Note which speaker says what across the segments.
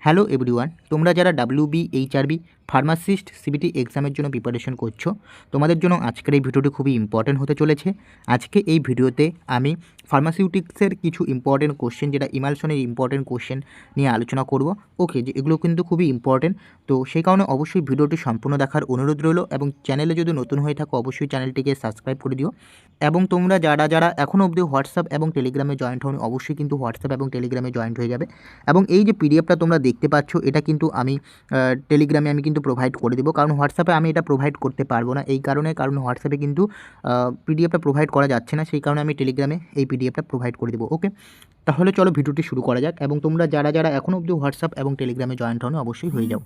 Speaker 1: Hello everyone, তোমরা যারা WB HRB pharmacist CBT এক্সামের জন্য প্রিপারেশন করছো, তোমাদের জন্য আজকের এই ভিডিওটি খুবই ইম্পর্টেন্ট হতে চলেছে। আজকে এই ভিডিওতে আমি ফার্মাসিউটিক্সের কিছু ইম্পর্টেন্ট কোশ্চেন, যেটা ইমালশনের ইম্পর্টেন্ট কোশ্চেন নিয়ে আলোচনা করব। ওকে, যে এগুলো কিন্তু খুবই ইম্পর্টেন্ট, তো সেই কারণে অবশ্যই ভিডিওটি সম্পূর্ণ দেখার অনুরোধ রইল। এবং চ্যানেলে যদি নতুন হয়ে থাকো অবশ্যই চ্যানেলটিকে সাবস্ক্রাইব করে দিও। এবং তোমরা যারা এখনও অবধি হোয়াটসঅ্যাপ এবং টেলিগ্রামে জয়েন্ট হওনি, অবশ্যই কিন্তু হোয়াটসঅ্যাপ এবং টেলিগ্রামে জয়েন্ট হয়ে যাবে। এবং এই যে পিডিএফটা তোমরা দেখতে পাচ্ছ, এটা কিন্তু আমি টেলিগ্রামে আমি কিন্তু প্রোভাইড করে দেবো, কারণ হোয়াটসঅ্যাপে আমি এটা প্রোভাইড করতে পারবো না। এই কারণ হোয়াটসঅ্যাপে কিন্তু পিডিএফটা প্রোভাইড করা যাচ্ছে না, সেই কারণে আমি টেলিগ্রামে এই পিডিএফটা প্রোভাইড করে দেবো। ওকে, তাহলে চলো ভিডিওটি শুরু করা যাক। এবং তোমরা যারা এখনও অবধি হোয়াটসঅ্যাপ এবং টেলিগ্রামে জয়েন্ট হওনি অবশ্যই হয়ে যাও।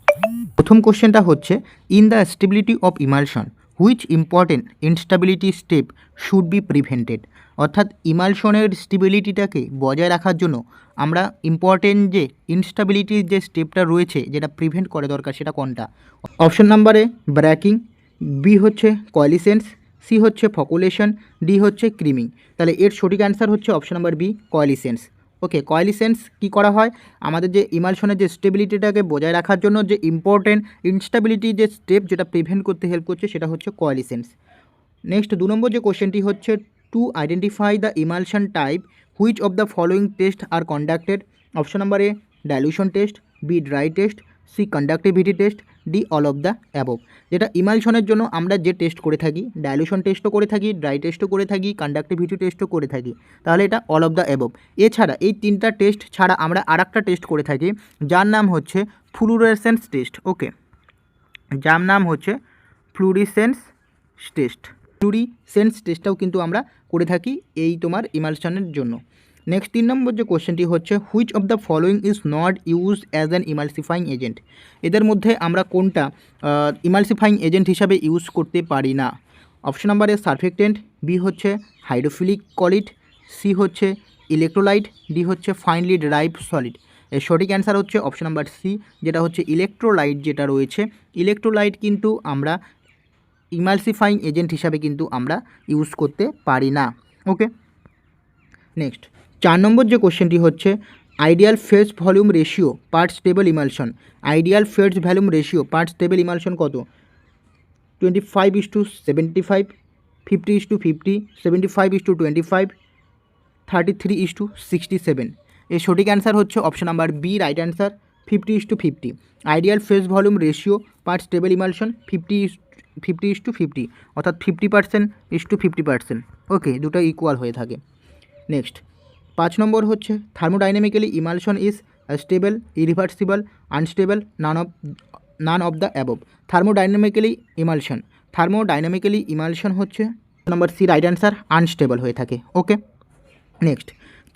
Speaker 1: প্রথম কোশ্চেনটা হচ্ছে, in the stability of emulsion which important instability step should be prevented. অর্থাৎ ইমালশনের স্টেবিলিটিটাকে বজায় রাখার জন্য আমরা ইম্পর্টেন্ট যে ইনস্টেবিলিটির যে স্টেপটা রয়েছে, যেটা প্রিভেন্ট করা দরকার, সেটা কোনটা? অপশন নাম্বার এ ব্র্যাকিং, বি হচ্ছে কয়েলিসেন্স, সি হচ্ছে ফকুলেশন, ডি হচ্ছে ক্রিমিং। তাহলে এর সঠিক অ্যান্সার হচ্ছে অপশন নাম্বার বি, কয়েলিসেন্স। ওকে, কয়েলিসেন্স কী করা হয়? আমাদের যে ইমালশনের যে স্টেবিলিটিটাকে বজায় রাখার জন্য যে ইম্পর্টেন্ট ইনস্টেবিলিটি যে স্টেপ, যেটা প্রিভেন্ট করতে হেল্প করছে, সেটা হচ্ছে কয়েলিসেন্স। নেক্সট 2 নম্বর যে কোশ্চেনটি হচ্ছে, to identify the emulsion type which of the following test are conducted. Option number A dilution test, B dry test, C conductivity test, D all of the above. যেটা ইমালশনের জন্য আমরা যে টেস্ট করে থাকি, ডাইলিউশন টেস্টও করে থাকি, ড্রাই টেস্টও করে থাকি, কন্ডাক্টিভিটি টেস্টও করে থাকি, তাহলে এটা অল অফ দ্য অ্যাবভ। এছাড়া এই 3টা টেস্ট ছাড়া আমরা আরেকটা টেস্ট করে থাকি, যার নাম হচ্ছে ফ্লুরোসেন্স টেস্ট। ওকে, যার নাম হচ্ছে ফ্লুরিসেন্স টেস্ট। ফ্লুরিসেন্স টেস্টটাও কিন্তু আমরা করে থাকি এই তোমার ইমালশনের জন্য। নেক্সট 3 নম্বর যে কোশ্চেনটি হচ্ছে, which of the following is not use as an emulsifying agent. এদের মধ্যে আমরা কোনটা ইমালসিফাইং এজেন্ট হিসাবে ইউজ করতে পারি না? Option number A surfactant, B হচ্ছে হাইড্রোফিলিক কলিড, সি হচ্ছে ইলেকট্রোলাইট, ডি হচ্ছে ফাইনলি ড্রাইভ সলিড। এর সঠিক অ্যান্সার হচ্ছে অপশন নাম্বার সি, যেটা হচ্ছে ইলেকট্রোলাইট। যেটা রয়েছে ইলেকট্রোলাইট কিন্তু আমরা ইমালসিফাইং এজেন্ট হিসাবে কিন্তু আমরা ইউজ করতে পারি না। ওকে, নেক্সট 4 নম্বর যে কোশ্চেনটি হচ্ছে, ideal phase volume ratio part stable emulsion. Ideal phase volume ratio part stable emulsion কত? 25:75, 50:50, 75:25, 33:67। এর সঠিক অ্যান্সার হচ্ছে option number B, right answer, 50:50। Ideal phase volume ratio part stable emulsion 50:50, অর্থাৎ 50%:50%। ওকে, দুটো ইকুয়াল হয়ে থাকে। নেক্সট 5 নম্বর হচ্ছে, thermodynamically emulsion is stable, irreversible, unstable, none of the above. Thermodynamically emulsion হচ্ছে number C, right answer, unstable হয়ে থাকে। Okay, next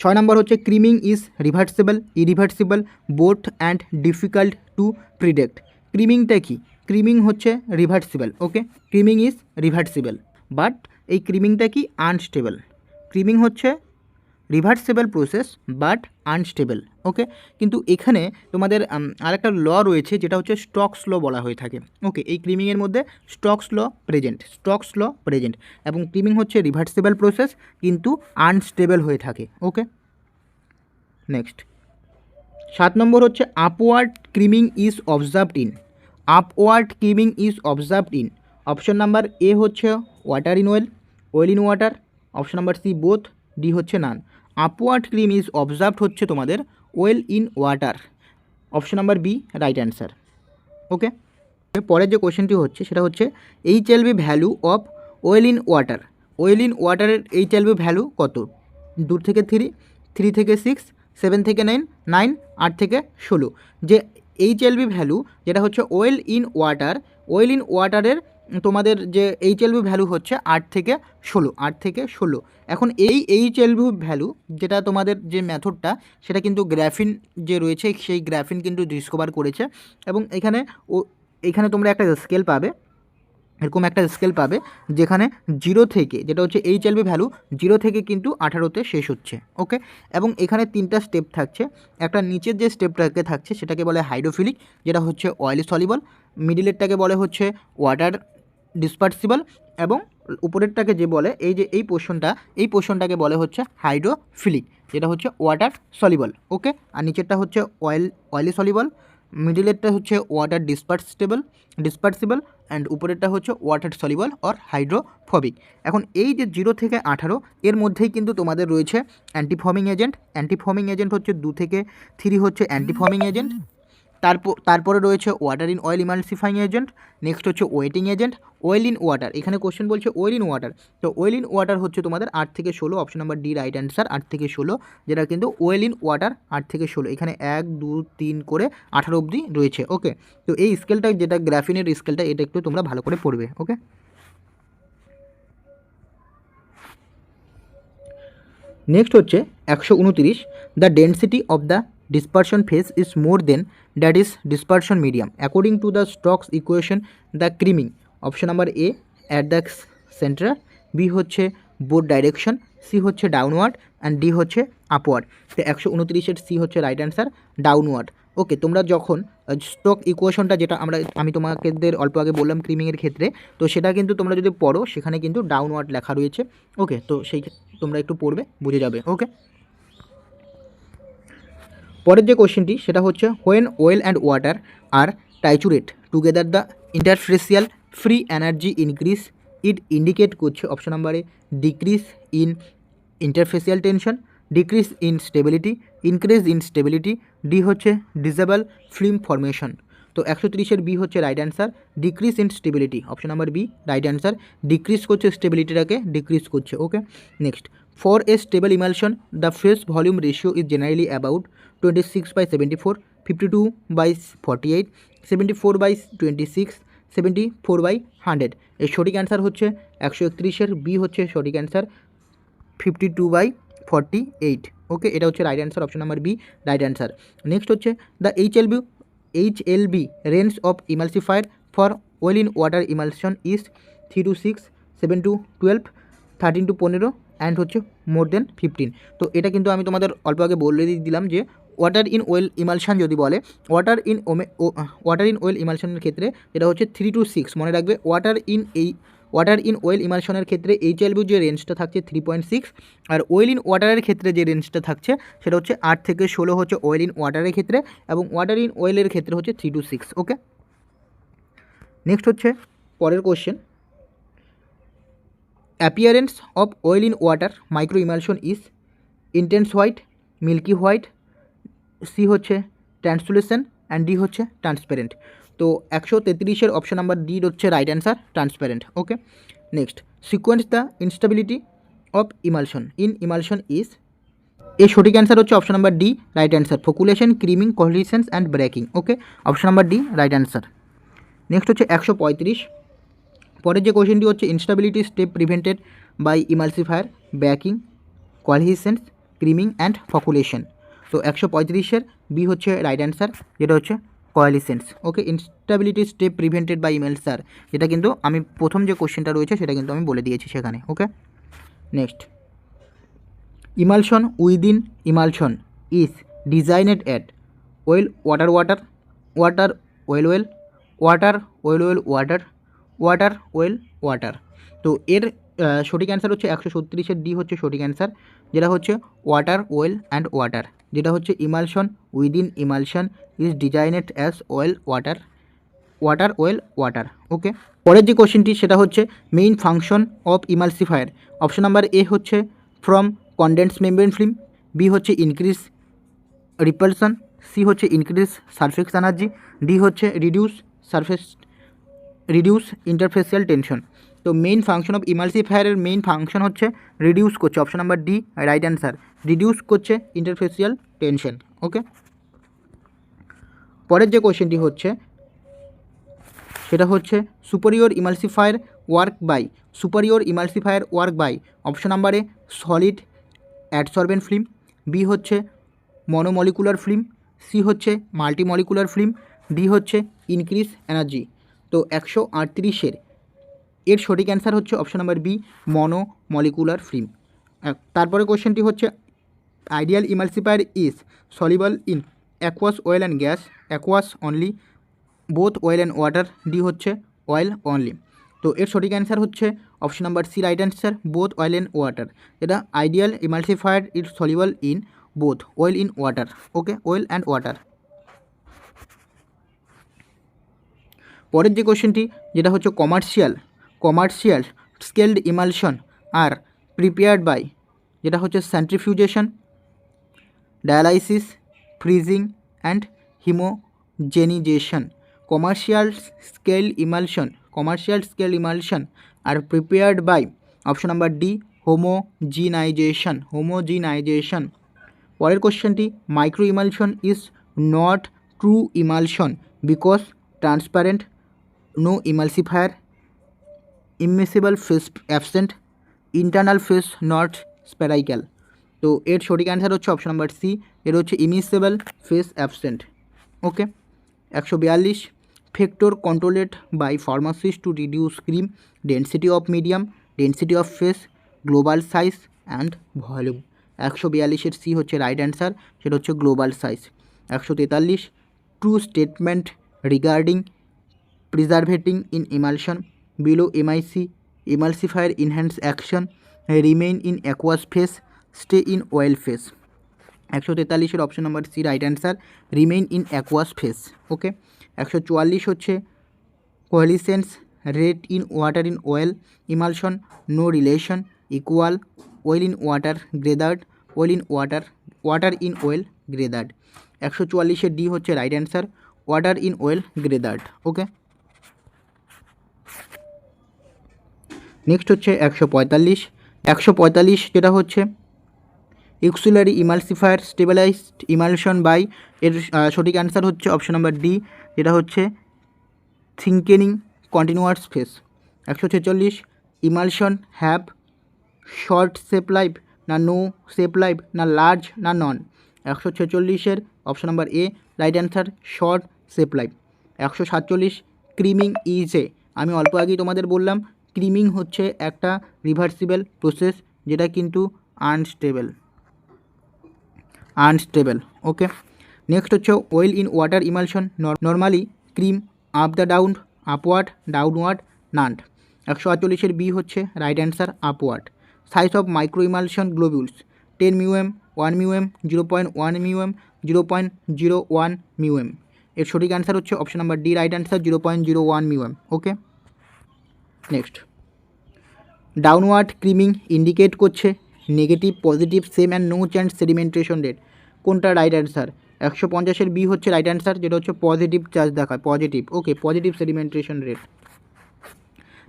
Speaker 1: 6 নম্বর হচ্ছে, creaming is reversible, irreversible, both and difficult to predict. ক্রিমিংটা কি? ক্রিমিং হচ্ছে reversible. Okay, creaming is reversible, but এই ক্রিমিংটা কি? আনস্টেবল। ক্রিমিং হচ্ছে reversible process but unstable. Okay, কিন্তু এখানে তোমাদের আরেকটা ল রয়েছে, যেটা হচ্ছে স্টকস ল বলা হয়ে থাকে। ওকে, এই ক্রিমিংয়ের মধ্যে স্টকস ল প্রেজেন্ট, এবং ক্রিমিং হচ্ছে রিভার্সিবল প্রসেস কিন্তু আনস্টেবল হয়ে থাকে। ওকে, নেক্সট 7 নম্বর হচ্ছে, upward creaming is observed in. Option number A হচ্ছে water in oil, oil in water. Option number C both, D হচ্ছে none. Upward cream is observed হচ্ছে তোমাদের oil in water. Option number B, right answer. Okay, পরের যে কোশ্চেনটি হচ্ছে, সেটা হচ্ছে HLV value of oil in water. Oil in ওয়াটারের এইচএলভি ভ্যালু কত? 2 থেকে 3, 3 থেকে 6, 7 থেকে 9, 9, 8 থেকে 16। যে এইচএলভি ভ্যালু, যেটা হচ্ছে ওয়েল ইন ওয়াটারের তোমাদের যে এইচএলভি ভ্যালু হচ্ছে 8 থেকে 16। এখন এই এইচএলভি ভ্যালু, যেটা তোমাদের যে মেথডটা, সেটা কিন্তু গ্রাফিন যে রয়েছে সেই গ্রাফিন কিন্তু ডিসকভার করেছে। এবং এখানে তোমরা একটা স্কেল পাবে, এরকম একটা স্কেল পাবে, যেখানে 0 থেকে, যেটা হচ্ছে এইচএলভি ভ্যালু 0 থেকে কিন্তু 18তে শেষ হচ্ছে। ওকে, এবং এখানে 3টা স্টেপ থাকছে। একটা নিচের যে স্টেপটাকে থাকছে সেটাকে বলে হাইড্রোফিলিক, যেটা হচ্ছে অয়েল সলিবল। মিডিলেরটাকে বলে হচ্ছে ওয়াটার ডিসপার্সিবল, এবং উপরেরটাকে যে বলে এই যে এই পোর্শনটাকে বলে হচ্ছে হাইড্রোফিলিক, যেটা হচ্ছে ওয়াটার সলিবল। ওকে, আর নিচেরটা হচ্ছে অয়েলি সলিবল, মিডিলেরটা হচ্ছে ওয়াটার ডিসপার্সিবল অ্যান্ড উপরেরটা হচ্ছে ওয়াটার সলিবল অর হাইড্রোফোবিক। এখন এই যে 0 থেকে 18 এর মধ্যেই কিন্তু তোমাদের রয়েছে অ্যান্টিফর্মিং এজেন্ট হচ্ছে 2 থেকে 3 হচ্ছে অ্যান্টিফর্মিং এজেন্ট। তারপরে রয়েছে water in oil emulsifying agent, next হচ্ছে wetting agent, oil in water. এখানে কোশ্চেন বলছে অয়েল ইন ওয়াটার, তো অয়েল ইন ওয়াটার হচ্ছে তোমাদের 8 থেকে 16, option number D right answer, 8 থেকে 16, যেটা কিন্তু অয়েল ইন ওয়াটার 8 থেকে 16, এখানে 1 2 3 করে 18 অবধি রয়েছে। ওকে, তো এই স্কেলটা যেটা গ্রাফিনের স্কেলটা, এটা একটু তোমরা ভালো করে পড়বে। ওকে, নেক্সট হচ্ছে 129, the density of the dispersion phase is more than that is dispersion medium according to the Stokes equation the creaming, option number A at the center, B হচ্ছে বোথ ডাইরেকশন, সি হচ্ছে downward and D হচ্ছে upward. তো 129-এর C হচ্ছে right answer, downward. Okay, তোমরা যখন stroke ইকুয়েশনটা যেটা আমি তোমাদের অল্প আগে বললাম ক্রিমিংয়ের ক্ষেত্রে, তো সেটা কিন্তু তোমরা যদি পড়ো সেখানে কিন্তু ডাউনওয়ার্ড লেখা রয়েছে। ওকে, তো সেই তোমরা একটু পড়বে, বুঝে যাবে। ওকে, পরের যে কোশ্চেনটি সেটা হচ্ছে when oil and water are triturated together the interfacial free energy increase, it indicate করছে অপশন নাম্বারে decrease in interfacial tension, decrease in stability, increase in stability, D হচ্ছে ডিসেবল ফিল্ম ফরমেশন। তো 130-এর বি হচ্ছে right answer, decrease in stability, option number B right answer, decrease করছে স্টেবিলিটিটাকে, decrease করছে। Okay, next, for a stable emulsion the phase volume ratio is generally about 26/74, 52/48, 74/26, 74/100। এর সঠিক answer হচ্ছে 131-এর বি হচ্ছে সঠিক অ্যান্সার, 52/48। ওকে, এটা হচ্ছে right answer, option number B right answer. Next হচ্ছে the HLB range of emulsifier for oil in water emulsion is 3 to 6, 7 to 12, 13 to 15 and হচ্ছে more দেন 15। তো এটা কিন্তু আমি তোমাদের অল্প আগে বলে দিলাম যে ওয়াটার ইন ওয়েল ইমালশন যদি বলে, ওয়াটার ইন ওয়েল ইমালশনের ক্ষেত্রে এটা হচ্ছে 3 to 6, মনে রাখবে। ওয়াটার ইন ওয়েল ইমালশনের ক্ষেত্রে এইচএলবির যে রেঞ্জটা থাকছে 3.6, আর ওয়েল ইন ওয়াটারের ক্ষেত্রে যে রেঞ্জটা থাকছে সেটা হচ্ছে 8 থেকে 16 হচ্ছে ওয়েল ইন ওয়াটারের ক্ষেত্রে, এবং ওয়াটার ইন ওয়েলের ক্ষেত্রে হচ্ছে 3 to 6। ওকে, নেক্সট হচ্ছে পরের question, appearance of oil in water micro emulsion is intense white, milky white, C হচ্ছে ট্রান্সলুসেন্ট অ্যান্ড ডি হচ্ছে ট্রান্সপারেন্ট। তো 133-এর অপশন নাম্বার ডি হচ্ছে right answer, transparent. Okay, next, sequence the instability of emulsion in emulsion is, এর সঠিক answer হচ্ছে option number D right answer, flocculation, creaming, cohesion and breaking. Okay, option number D right answer. Next হচ্ছে 135, পরের যে কোয়েশ্চেনটি হচ্ছে instability step prevented by emulsifier, breaking, cohesion, creaming and flocculation. তো 135-এর বি হচ্ছে রাইট অ্যান্সার, যেটা হচ্ছে coalescence. Okay, instability step prevented by emulsifier, এটা কিন্তু আমি প্রথম যে কোশ্চেনটা রয়েছে সেটা কিন্তু আমি বলে দিয়েছি সেখানে। Okay, next, emulsion within emulsion is designed at oil water water, water oil oil, water oil oil water, water oil water. তো এর সঠিক অ্যান্সার হচ্ছে 136-এর ডি হচ্ছে সঠিক অ্যান্সার, যেটা হচ্ছে ওয়াটার ওয়েল অ্যান্ড ওয়াটার, যেটা হচ্ছে emulsion within emulsion is designed as oil water, water oil water. Okay, পরের যে কোশ্চেনটি সেটা হচ্ছে main function of emulsifier, option number A হচ্ছে from condensed membrane film, B হচ্ছে ইনক্রিজ রিপালশন, সি হচ্ছে ইনক্রিজ সারফেস এনার্জি, ডি হচ্ছে reduce interfacial tension. তো মেইন ফাংশন অফ ইমালসিফায়ারের মেইন ফাংশন হচ্ছে রিডিউস করছে, option number D right answer, reduce করছে interfacial tension. Okay, পরের যে কোশ্চেনটি হচ্ছে সেটা হচ্ছে superior emulsifier work by, option number A solid adsorbent film, B হচ্ছে মনোমলিকুলার ফিল্ম, সি হচ্ছে মাল্টিমলিকুলার ফিল্ম, ডি হচ্ছে ইনক্রিজ এনার্জি। তো 138-এর এর সঠিক অ্যান্সার হচ্ছে option number B monomolecular film. তারপরে কোশ্চেনটি হচ্ছে ideal emulsifier is soluble in aqueous oil and gas, aqueous only, both oil and water, D হচ্ছে অয়েল অনলি। তো এর সঠিক অ্যান্সার হচ্ছে option number C, right answer, both oil and water. এটা ideal emulsifier is soluble in both oil in water. Okay, oil and water. পরের যে কোশ্চেনটি যেটা হচ্ছে commercial scaled emulsion are prepared by, যেটা হচ্ছে centrifugation, dialysis, freezing and homogenization. Commercial scale emulsion are prepared by option number D, homogenization. পরের কোশ্চেনটি micro emulsion is not true emulsion because transparent, no emulsifier, immiscible phase absent, internal phase not spherical. তো এর সঠিক answer হচ্ছে option number C, এর হচ্ছে immiscible phase absent. Okay. 142 factor controlled by pharmacist to reduce cream density of medium, density of phase, globule size and volume. 142-এর C হচ্ছে right answer, সেটা হচ্ছে globule size. 143 true statement regarding preservative in emulsion, below MIC, emulsifier enhance action, remain in aqueous phase, stay in oil phase. 143-এর option number C right answer, remain in aqueous phase. Okay. 144 হচ্ছে coalescence rate in water in oil emulsion, no relation, equal, oil in water greater, oil in water in oil greater. 144-এর D হচ্ছে right answer, water in oil greater. Okay. Next হচ্ছে 145 যেটা হচ্ছে auxiliary emulsifier stabilized emulsion by, এর সঠিক answer হচ্ছে option number D, যেটা হচ্ছে thickening continuous phase. 146 emulsion have short shelf life না নো শেপ লাইফ না লার্জ না নন। 146-এর option number A right answer, short shelf life. 147 creaming is a, আমি অল্প আগেই তোমাদের বললাম ক্রিমিং হচ্ছে একটা রিভার্সিবল প্রসেস, যেটা কিন্তু আনস্টেবল। ওকে। নেক্সট হচ্ছে oil in water emulsion, normally cream up the upward, downward, none. 148-এর বি হচ্ছে right answer, upward. Size of micro emulsion globules 10 mu m, 1 mu m, 0.1 mu m, 0.01 mu m. এর সঠিক অ্যান্সার হচ্ছে option number D, right answer, 0.01 mu m. Okay. Next downward creaming indicate করছে negative, positive, same and no change sedimentation rate. কোনটা right answer? 150-এর B হচ্ছে right answer, যেটা হচ্ছে positive charge দেখায়, positive. Okay, positive sedimentation rate.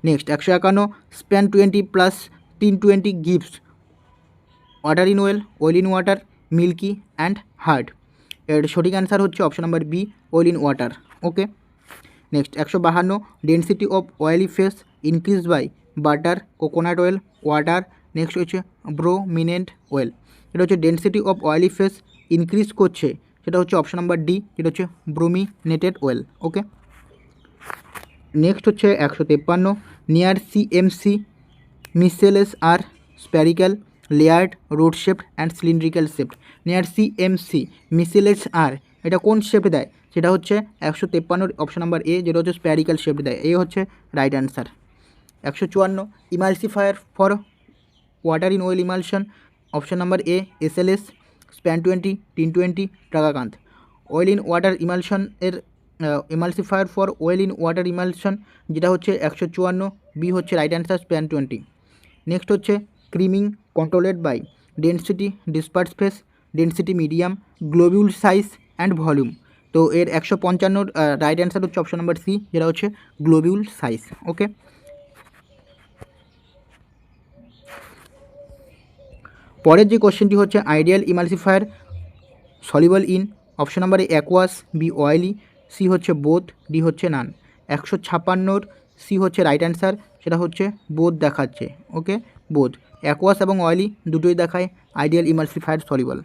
Speaker 1: Next 151 span 20 plus 320 gives water in oil in water, milky and hard. এর সঠিক answer হচ্ছে option number B, oil in water. Okay. Next 152 density of oily phase increase by butter, coconut oil, water. Next হচ্ছে brominated oil. এটা হচ্ছে density of oily phase increase করছে, সেটা হচ্ছে option number D, যেটা হচ্ছে ব্রোমিনেটেড অয়েল। ওকে। Next হচ্ছে 153 near CMC micelles are spherical, layered, rod shaped and cylindrical shaped. Near CMC micelles are এটা কোন শেপ দেয়? সেটা হচ্ছে 153 অপশন নাম্বার এ, যেটা হচ্ছে স্প্যারিক্যাল শেপ দেয়। এই হচ্ছে right answer. 154 emulsifier for water in oil emulsion, option number A SLS, span 20, tween 20, tragacanth. Oil in water emulsion এর emulsifier for oil in water emulsion, যেটা হচ্ছে 154, বি হচ্ছে রাইট অ্যান্সার, স্প্যান 20। নেক্সট হচ্ছে creaming controlled by density disperse phase, density medium, globule size and volume. তো এর 155 right answer হচ্ছে option number C, যেটা হচ্ছে গ্লোবিউল সাইজ। ওকে। পরের যে কোশ্চেনটি হচ্ছে ideal emulsifier soluble in, option number A aqueous, B oily, C হচ্ছে বোথ, ডি হচ্ছে নান। 156 সি হচ্ছে রাইট অ্যান্সার, সেটা হচ্ছে বোথ দেখাচ্ছে। ওকে, বোথ, অ্যাকোয়াস এবং অয়েলি দুটোই দেখায় আইডিয়াল ইমালসিফায়ার সলিবল।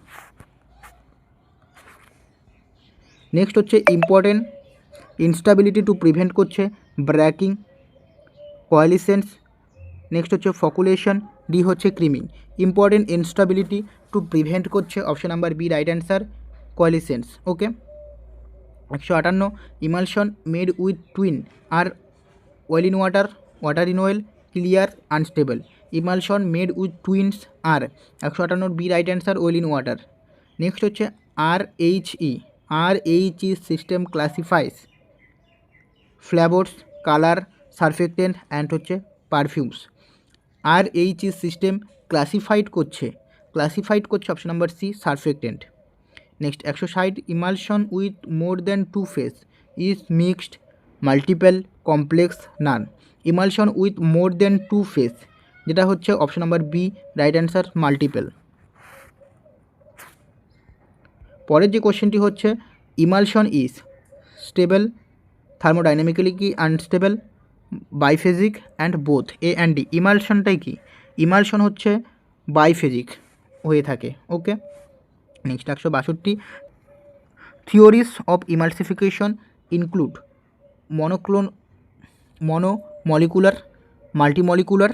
Speaker 1: নেক্সট হচ্ছে ইম্পর্টেন্ট ইনস্টাবিলিটি টু প্রিভেন্ট করছে ব্র্যাকিং, কোয়ালিসেন্স। নেক্সট হচ্ছে ফকুলেশন, ডি হচ্ছে creaming. Important instability to prevent করছে option number B, right answer, coalescence. Okay. 158 emulsion made with tween are oil in water, water in oil clear unstable. Emulsion made with tweens are 158 B right answer oil in water. Next হচ্ছে RHE system classifies flavours, colour, surfactant and হচ্ছে perfumes. RHE system classified করছে option number C surfactant. Next 160 emulsion with more than 2 phase is mixed, multiple, complex, none. Emulsion with more than 2 phase যেটা হচ্ছে option number B right answer multiple. পরের যে কোশ্চেনটি হচ্ছে emulsion is stable, thermodynamically কি unstable, biphasic and both, A and D. ইমালশনটাই কি? Emulsion হচ্ছে বাইফেজিক হয়ে থাকে। Okay. Next 162 theories of emulsification include monomolecular, multimolecular,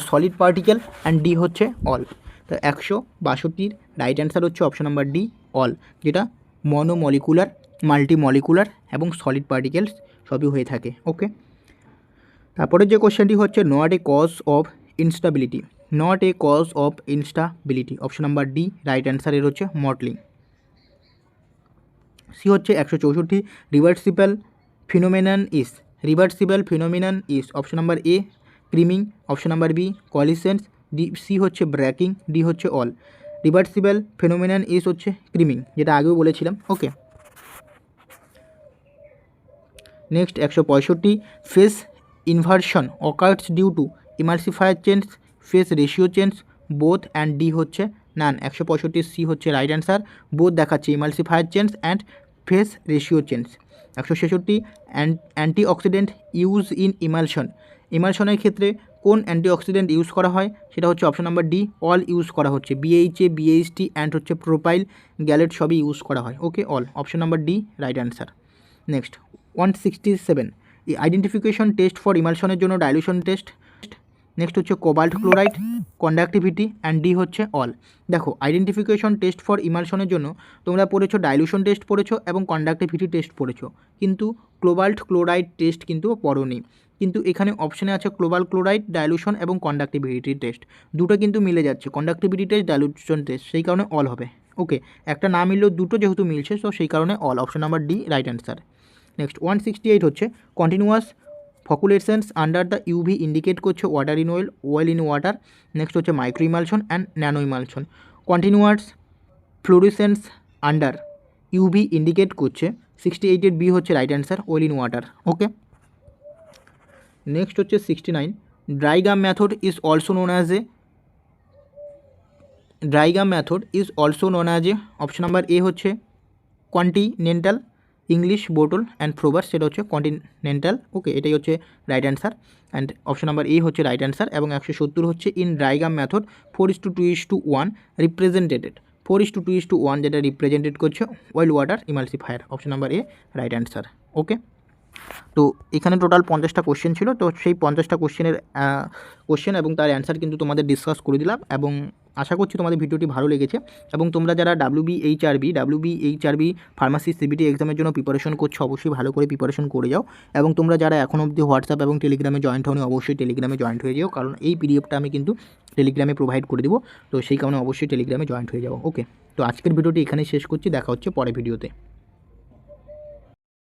Speaker 1: solid particle and D হচ্ছে অল। তো 162 রাইট অ্যান্সার হচ্ছে অপশন নাম্বার ডি অল, যেটা মনোমলিকুলার, মাল্টিমলিকুলার এবং সলিড পার্টিকেলস সবই হয়ে থাকে। ওকে। তারপরে যে কোশ্চেনটি হচ্ছে not a cause of instability, option number D right answer এর হচ্ছে মডেলিং। সি হচ্ছে 164 reversible phenomenon is, option number A creaming, option number B coalescence, C হচ্ছে ব্রেকিং, ডি হচ্ছে অল। রিভার্সিবল ফিনোমেনন ইজ হচ্ছে ক্রিমিং, যেটা আগেও বলেছিলাম। Okay. Next 165 phase inversion occurs due to emulsifier change, phase ratio change, both and D হচ্ছে none. 165 C হচ্ছে right answer, both দেখাচ্ছে emulsifier change and phase ratio change. 166 antioxidant use in ইমালশনের ক্ষেত্রে কোন অ্যান্টিঅক্সিডেন্ট ইউজ করা হয়, সেটা হচ্ছে option number D all use করা হচ্ছে। BHA, BHT অ্যান্ড হচ্ছে প্রোপাইল গ্যালেট সবই ইউজ করা হয়। Okay, all, option number D right answer. Next 167 identification test for ইমালশনের জন্য ডাইলুশন টেস্ট। নেক্সট হচ্ছে cobalt chloride, conductivity and D হচ্ছে অল। দেখো, আইডেন্টিফিকেশন টেস্ট ফর ইমালশনের জন্য তোমরা পড়েছো ডাইলুশন টেস্ট পড়েছো এবং কন্ডাক্টিভিটি টেস্ট পড়েছো, কিন্তু কোবাল্ট ক্লোরাইড টেস্ট কিন্তু পড়োনি। কিন্তু এখানে অপশানে আছে কোবাল্ট ক্লোরাইড, ডাইলুশন এবং কন্ডাক্টিভিটি টেস্ট, দুটো কিন্তু মিলে যাচ্ছে, কন্ডাক্টিভিটি টেস্ট, ডাইলুশন টেস্ট, সেই কারণে অল হবে। ওকে, একটা না মিললেও দুটো যেহেতু মিলছে, তো সেই কারণে all, option number D right answer. Next 168 হচ্ছে continuous flocculations under the UV indicate করছে water in oil, oil in water. Next হচ্ছে micro emulsion and nano emulsion. Continuous fluorescence under UV indicate করছে 68 বি হচ্ছে right answer, oil in water. Okay. Next হচ্ছে 69 dry gum method is also known as A, option number A হচ্ছে continental, English, bottle and Forbes, সেটা হচ্ছে continental. ওকে, এটাই হচ্ছে right answer and option number A হচ্ছে right answer. এবং 170 হচ্ছে in ড্রাইগাম method 4:2:1 represented, 4:2:1 যেটা রিপ্রেজেন্টেড করছে oil water emulsifier, option number A right answer. Okay, তো এখানে টোটাল 50টা কোশ্চেন ছিল, তো সেই 50টা কোশ্চেন এবং তার অ্যান্সার কিন্তু তোমাদের ডিসকাস করে দিলাম, এবং আশা করছি তোমাদের ভিডিওটি ভালো লেগেছে। এবং তোমরা যারা WBHRB ফার্মাসি CBT এক্সামের জন্য প্রিপারেশন করছো, অবশ্যই ভালো করে প্রিপারেশন করে যাও। এবং তোমরা যারা এখন অবধি হোয়াটসঅ্যাপ এবং টেলিগ্রামে জয়েন্ট হওনি, অবশ্যই টেলিগ্রামে জয়েন্ট হয়ে যাও, কারণ এই পিডিএফটা আমি কিন্তু টেলিগ্রামে প্রোভাইড করে দেবো, তো সেই কারণে অবশ্যই টেলিগ্রামে জয়েন্ট হয়ে যাও। ওকে, তো আজকের ভিডিওটি এখানেই শেষ করছি, দেখা হচ্ছে পরের ভিডিওতে।